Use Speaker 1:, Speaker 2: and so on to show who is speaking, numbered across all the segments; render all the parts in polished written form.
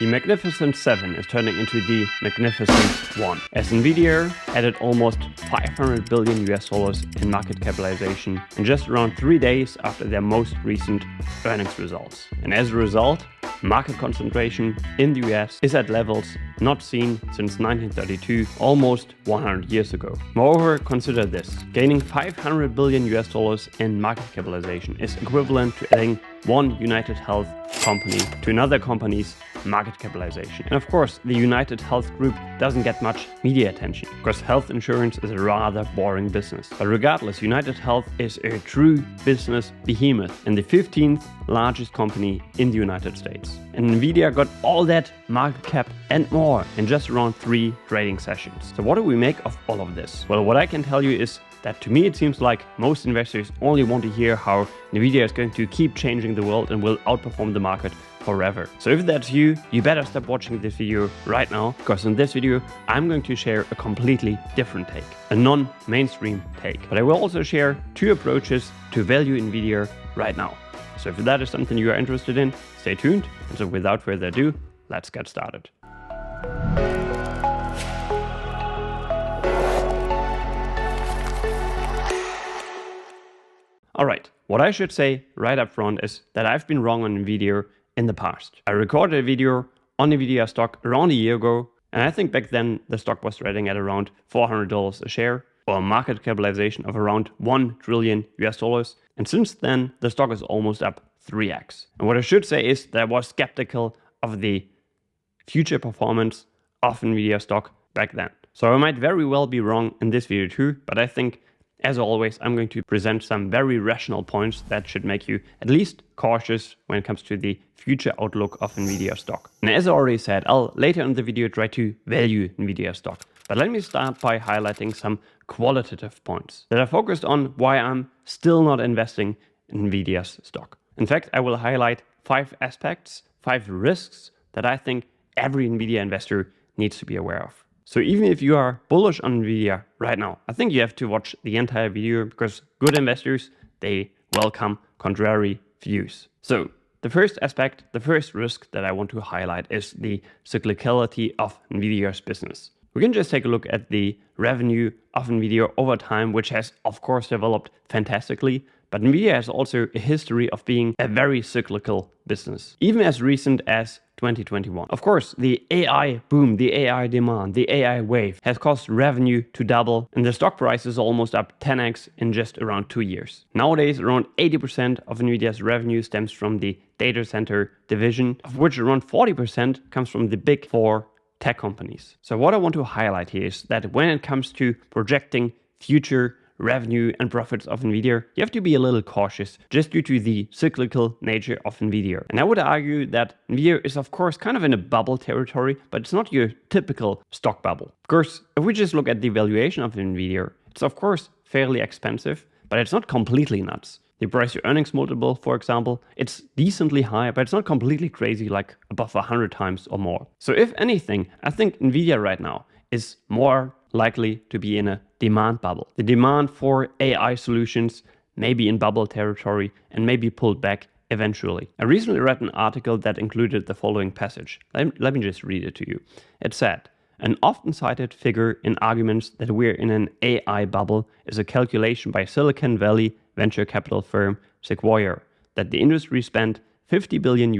Speaker 1: The Magnificent 7 is turning into the Magnificent 1, as Nvidia added almost $500 billion in market capitalization in just around 3 days after their most recent earnings results. And as a result, market concentration in the US is at levels not seen since 1932, almost 100 years ago. Moreover, consider this. Gaining $500 billion in market capitalization is equivalent to adding one UnitedHealth company to another company's market capitalization. And of course, the UnitedHealth Group doesn't get much media attention because health insurance is a rather boring business. But regardless, UnitedHealth is a true business behemoth and the 15th largest company in the United States. And Nvidia got all that market cap and more in just around 3 trading sessions. So what do we make of all of this? Well, what I can tell you is that to me it seems like most investors only want to hear how Nvidia is going to keep changing the world and will outperform the market forever. So if that's you, you better stop watching this video right now, because in this video I'm going to share a completely different take, a non-mainstream take. But I will also share 2 approaches to value Nvidia right now. So if that is something you are interested in, stay tuned. And so without further ado, let's get started. Alright, what I should say right up front is that I've been wrong on Nvidia in the past. I recorded a video on Nvidia stock around a year ago, and I think back then the stock was trading at around $400 a share, or a market capitalization of around $1 trillion. And since then, the stock is almost up 3x. And what I should say is that I was skeptical of the future performance of Nvidia stock back then. So I might very well be wrong in this video too, but I think as always, I'm going to present some very rational points that should make you at least cautious when it comes to the future outlook of Nvidia stock. And as I already said, I'll later in the video try to value Nvidia stock. But let me start by highlighting some qualitative points that are focused on why I'm still not investing in Nvidia's stock. In fact, I will highlight 5 aspects, 5 risks that I think every Nvidia investor needs to be aware of. So even if you are bullish on Nvidia right now, I think you have to watch the entire video because good investors, they welcome contrary views. So the first aspect, the first risk that I want to highlight is the cyclicality of Nvidia's business. We can just take a look at the revenue of Nvidia over time, which has of course developed fantastically. But Nvidia has also a history of being a very cyclical business, even as recent as 2021. Of course, the AI boom, the AI demand, the AI wave has caused revenue to double, and the stock price is almost up 10x in just around 2 years. Nowadays, around 80% of Nvidia's revenue stems from the data center division, of which around 40% comes from the big 4 tech companies. So what I want to highlight here is that when it comes to projecting future revenue and profits of Nvidia, you have to be a little cautious just due to the cyclical nature of Nvidia. And I would argue that Nvidia is of course kind of in a bubble territory, but it's not your typical stock bubble. Of course, if we just look at the valuation of Nvidia, it's of course fairly expensive, but it's not completely nuts. The price to earnings multiple, for example, it's decently high, but it's not completely crazy, like above 100 times or more. So if anything, I think Nvidia right now is more likely to be in a demand bubble. The demand for AI solutions may be in bubble territory and may be pulled back eventually. I recently read an article that included the following passage. Let me just read it to you. It said, "An often cited figure in arguments that we're in an AI bubble is a calculation by Silicon Valley venture capital firm Sequoia that the industry spent $50 billion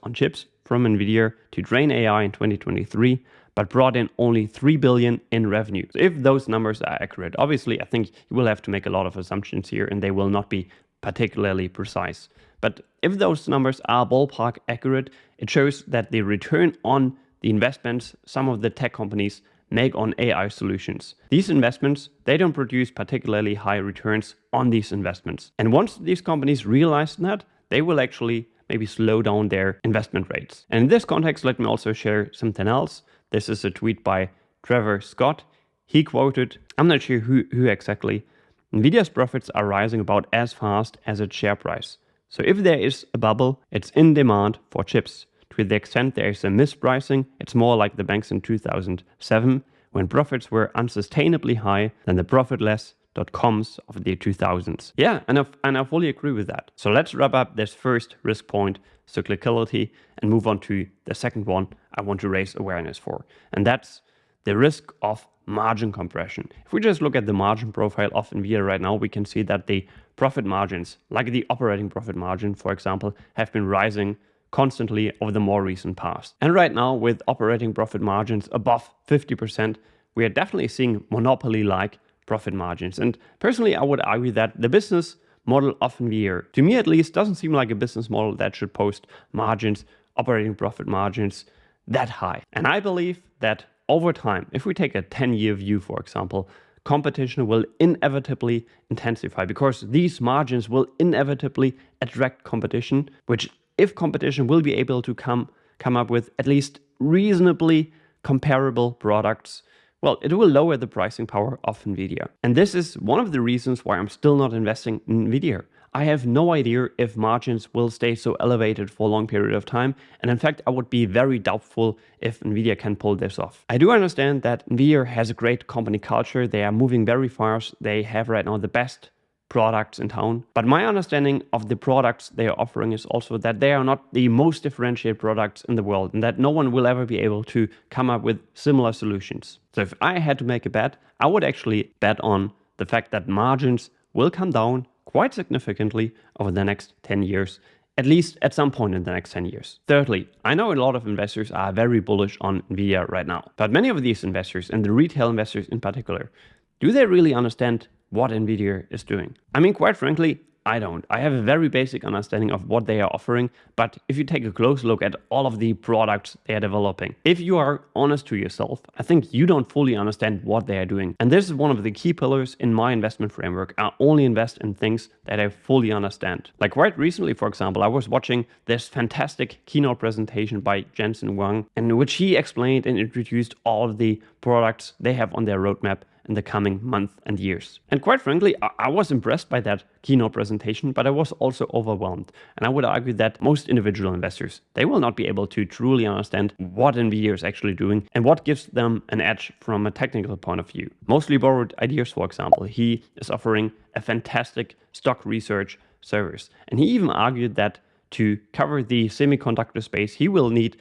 Speaker 1: on chips from Nvidia to train AI in 2023, but brought in only $3 billion in revenue." So if those numbers are accurate, obviously I think you will have to make a lot of assumptions here and they will not be particularly precise. But if those numbers are ballpark accurate, it shows that the return on the investments some of the tech companies make on AI solutions. These investments, they don't produce particularly high returns on these investments. And once these companies realize that, they will actually maybe slow down their investment rates. And in this context, let me also share something else. This is a tweet by Trevor Scott. He quoted, I'm not sure who exactly, "Nvidia's profits are rising about as fast as its share price. So if there is a bubble, it's in demand for chips. To the extent there is a mispricing, it's more like the banks in 2007, when profits were unsustainably high than the profitless.coms of the 2000s. Yeah, and I fully agree with that. So let's wrap up this first risk point cyclicality, and move on to the second one I want to raise awareness for. And that's the risk of margin compression. If we just look at the margin profile of Nvidia right now, we can see that the profit margins, like the operating profit margin, for example, have been rising constantly over the more recent past. And right now, with operating profit margins above 50%, we are definitely seeing monopoly-like profit margins. And personally, I would argue that the business model of Nvidia, to me at least, doesn't seem like a business model that should post margins, operating profit margins that high. And I believe that over time, if we take a 10-year view, for example, competition will inevitably intensify because these margins will inevitably attract competition, which if competition will be able to come up with at least reasonably comparable products, well, it will lower the pricing power of Nvidia. And this is one of the reasons why I'm still not investing in Nvidia. I have no idea if margins will stay so elevated for a long period of time. And in fact, I would be very doubtful if Nvidia can pull this off. I do understand that Nvidia has a great company culture. They are moving very fast. They have right now the best products in town. But my understanding of the products they are offering is also that they are not the most differentiated products in the world and that no one will ever be able to come up with similar solutions. So if I had to make a bet, I would actually bet on the fact that margins will come down quite significantly over the next 10 years, at least at some point in the next 10 years. Thirdly, I know a lot of investors are very bullish on Nvidia right now, but many of these investors, and the retail investors in particular, do they really understand what Nvidia is doing? I mean, quite frankly, I don't. I have a very basic understanding of what they are offering, but if you take a close look at all of the products they are developing, if you are honest to yourself, I think you don't fully understand what they are doing. And this is one of the key pillars in my investment framework. I only invest in things that I fully understand. Like quite recently, for example, I was watching this fantastic keynote presentation by Jensen Huang, in which he explained and introduced all of the products they have on their roadmap in the coming months and years. And quite frankly, I was impressed by that keynote presentation, but I was also overwhelmed. And I would argue that most individual investors, they will not be able to truly understand what Nvidia is actually doing and what gives them an edge from a technical point of view. Mostly borrowed ideas, for example, he is offering a fantastic stock research service. And he even argued that to cover the semiconductor space, he will need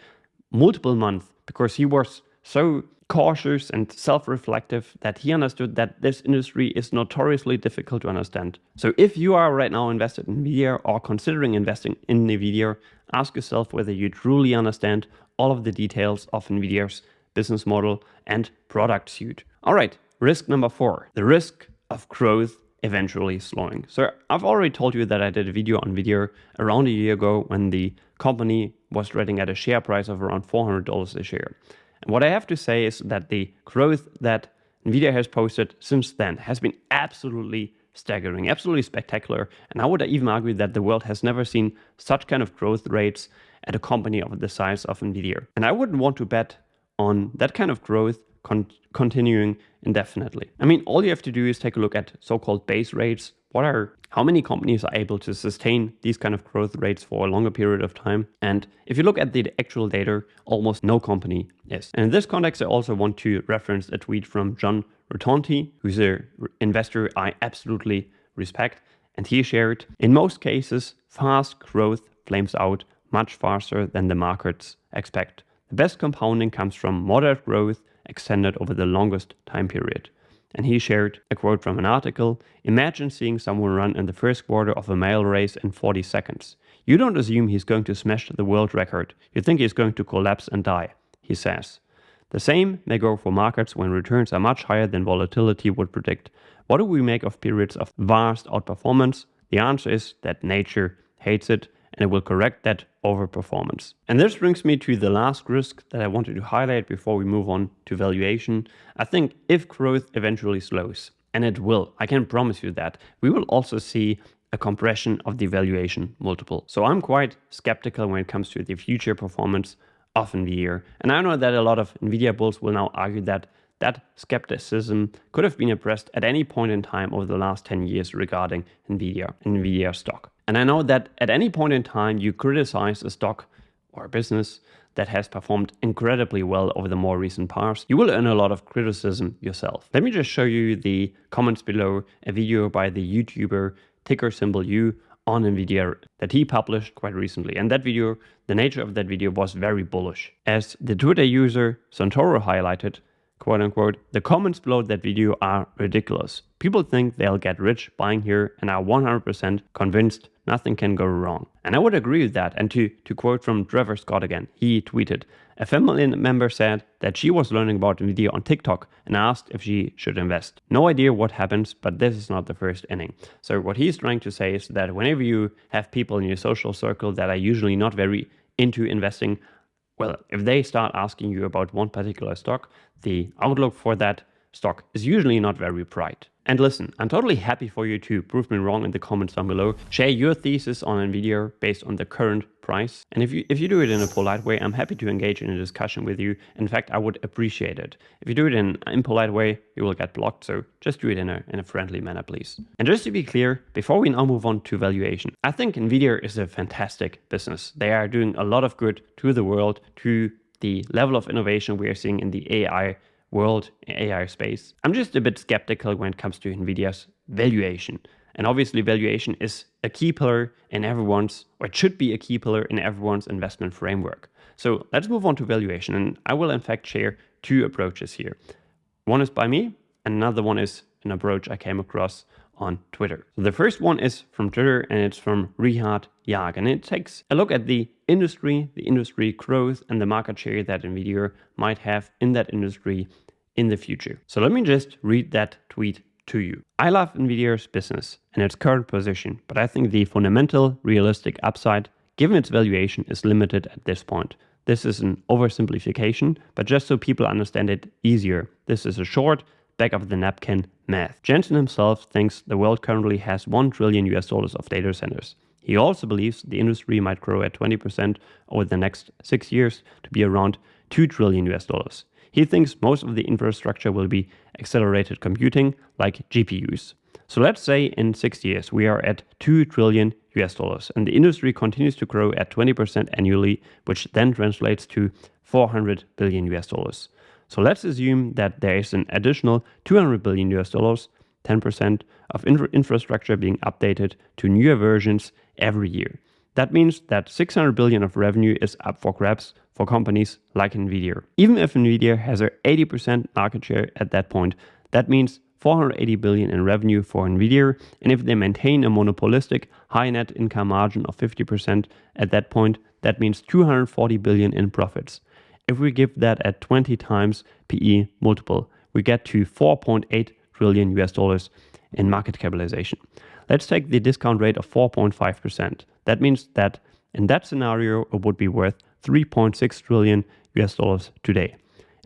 Speaker 1: multiple months because he was so cautious and self-reflective that he understood that this industry is notoriously difficult to understand. So if you are right now invested in Nvidia or considering investing in Nvidia, ask yourself whether you truly understand all of the details of Nvidia's business model and product suite. All right, risk number 4, the risk of growth eventually slowing. So I've already told you that I did a video on Nvidia around a year ago when the company was trading at a share price of around $400 a share. And what I have to say is that the growth that Nvidia has posted since then has been absolutely staggering, absolutely spectacular. And I would even argue that the world has never seen such kind of growth rates at a company of the size of Nvidia. And I wouldn't want to bet on that kind of growth continuing indefinitely. I mean, all you have to do is take a look at so-called base rates. How many companies are able to sustain these kind of growth rates for a longer period of time? And if you look at the actual data, almost no company is. And in this context, I also want to reference a tweet from John Rotonti, who's an investor I absolutely respect. And he shared, in most cases, fast growth flames out much faster than the markets expect. The best compounding comes from moderate growth extended over the longest time period. And he shared a quote from an article: "Imagine seeing someone run in the first quarter of a mile race in 40 seconds. You don't assume he's going to smash the world record. You think he's going to collapse and die," he says. The same may go for markets when returns are much higher than volatility would predict. What do we make of periods of vast outperformance? The answer is that nature hates it, and it will correct that overperformance. And this brings me to the last risk that I wanted to highlight before we move on to valuation. I think if growth eventually slows, and it will, I can promise you that, we will also see a compression of the valuation multiple. So I'm quite skeptical when it comes to the future performance of Nvidia. And I know that a lot of Nvidia bulls will now argue that skepticism could have been addressed at any point in time over the last 10 years regarding Nvidia stock. And I know that at any point in time you criticize a stock or a business that has performed incredibly well over the more recent past, you will earn a lot of criticism yourself. Let me just show you the comments below a video by the YouTuber ticker symbol U on Nvidia that he published quite recently. And that video, the nature of that video was very bullish. As the Twitter user Santoro highlighted, quote unquote, the comments below that video are ridiculous. People think they'll get rich buying here and are 100% convinced nothing can go wrong. And I would agree with that. And to quote from Trevor Scott again, he tweeted, a family member said that she was learning about Nvidia on TikTok and asked if she should invest. No idea what happens, but this is not the first inning. So what he's trying to say is that whenever you have people in your social circle that are usually not very into investing, well, if they start asking you about one particular stock, the outlook for that stock is usually not very bright. And listen, I'm totally happy for you to prove me wrong in the comments down below. Share your thesis on Nvidia based on the current price. And if you do it in a polite way, I'm happy to engage in a discussion with you. In fact, I would appreciate it. If you do it in an impolite way, you will get blocked. So just do it in a friendly manner, please. And just to be clear, before we now move on to valuation, I think Nvidia is a fantastic business. They are doing a lot of good to the world, to the level of innovation we are seeing in the AI world, AI space. I'm just a bit skeptical when it comes to Nvidia's valuation. And obviously valuation is a key pillar in everyone's, or it should be a key pillar in everyone's investment framework. So let's move on to valuation. And I will in fact share two approaches here. One is by me and another one is an approach I came across on Twitter. So the first one is from Twitter and it's from Rihad Yag, and it takes a look at the industry growth and the market share that Nvidia might have in that industry in the future. So let me just read that tweet to you. I love Nvidia's business and its current position, but I think the fundamental realistic upside given its valuation is limited at this point. This is an oversimplification, but just so people understand it easier, this is a short back of the napkin math. Jensen himself thinks the world currently has $1 trillion of data centers. He also believes the industry might grow at 20% over the next 6 years to be around $2 trillion. He thinks most of the infrastructure will be accelerated computing like GPUs. So let's say in 6 years we are at $2 trillion and the industry continues to grow at 20% annually, which then translates to $400 billion. So let's assume that there is an additional $200 billion, 10% of infrastructure being updated to newer versions every year. That means that $600 billion of revenue is up for grabs for companies like Nvidia. Even if Nvidia has an 80% market share at that point, that means $480 billion in revenue for Nvidia, and if they maintain a monopolistic high net income margin of 50% at that point, that means $240 billion in profits. If we give that at 20 times PE multiple, we get to $4.8 trillion in market capitalization. Let's take the discount rate of 4.5%. That means that in that scenario, it would be worth $3.6 trillion today.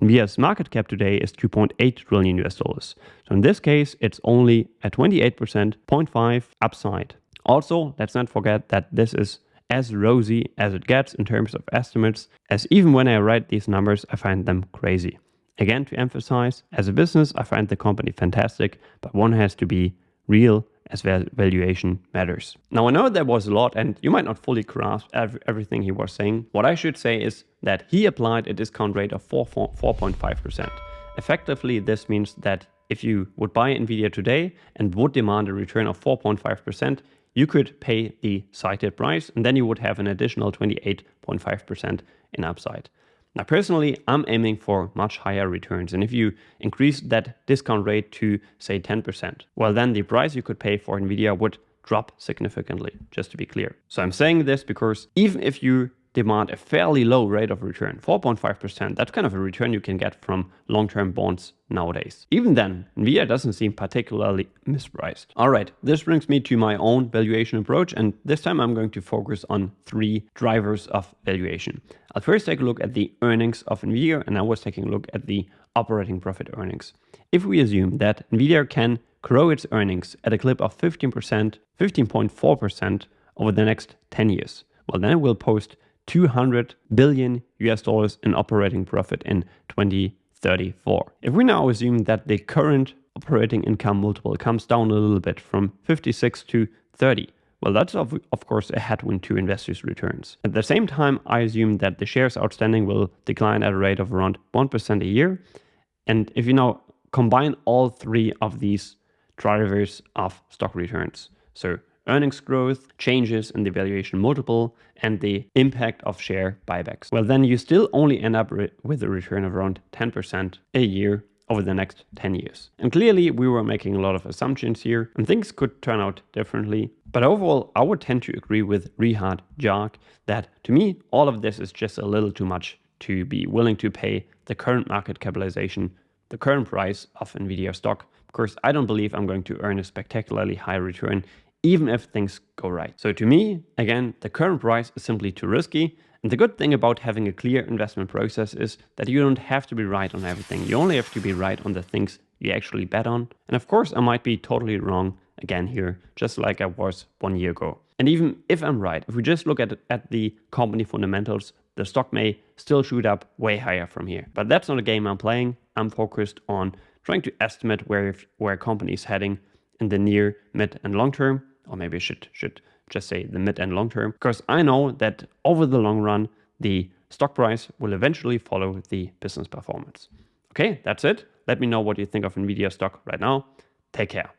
Speaker 1: Nvidia's market cap today is $2.8 trillion. So in this case, it's only a 28%, 0.5 upside. Also, let's not forget that this is as rosy as it gets in terms of estimates, as even when I write these numbers, I find them crazy. Again, to emphasize, as a business, I find the company fantastic, but one has to be real as valuation matters. Now, I know there was a lot and you might not fully grasp everything he was saying. What I should say is that he applied a discount rate of 4.5%. Effectively, this means that if you would buy Nvidia today and would demand a return of 4.5%, you could pay the cited price and then you would have an additional 28.5% in upside. Now, personally, I'm aiming for much higher returns. And if you increase that discount rate to, say, 10%, well, then the price you could pay for Nvidia would drop significantly, just to be clear. So I'm saying this because even if you demand a fairly low rate of return, 4.5%, that's kind of a return you can get from long-term bonds nowadays. Even then, Nvidia doesn't seem particularly mispriced. All right, this brings me to my own valuation approach, and this time I'm going to focus on 3 drivers of valuation. I'll first take a look at the earnings of Nvidia, and I was taking a look at the operating profit earnings. If we assume that Nvidia can grow its earnings at a clip of 15.4% over the next 10 years, well, then it will post $200 billion in operating profit in 2034. If we now assume that the current operating income multiple comes down a little bit from 56 to 30, well, that's of course a headwind to investors' returns. At the same time, I assume that the shares outstanding will decline at a rate of around 1% a year. And if you now combine all 3 of these drivers of stock returns, so earnings growth, changes in the valuation multiple, and the impact of share buybacks, well, then you still only end up with a return of around 10% a year over the next 10 years. And clearly we were making a lot of assumptions here and things could turn out differently. But overall, I would tend to agree with Rihad Jark that to me, all of this is just a little too much to be willing to pay the current market capitalization, the current price of Nvidia stock. Of course, I don't believe I'm going to earn a spectacularly high return, even if things go right. So to me, again, the current price is simply too risky. And the good thing about having a clear investment process is that you don't have to be right on everything. You only have to be right on the things you actually bet on. And of course, I might be totally wrong again here, just like I was 1 year ago. And even if I'm right, if we just look at the company fundamentals, the stock may still shoot up way higher from here. But that's not a game I'm playing. I'm focused on trying to estimate where a company is heading in the near, mid, and long term, or maybe I should just say the mid and long term, because I know that over the long run, the stock price will eventually follow the business performance. Okay, that's it. Let me know what you think of Nvidia stock right now. Take care.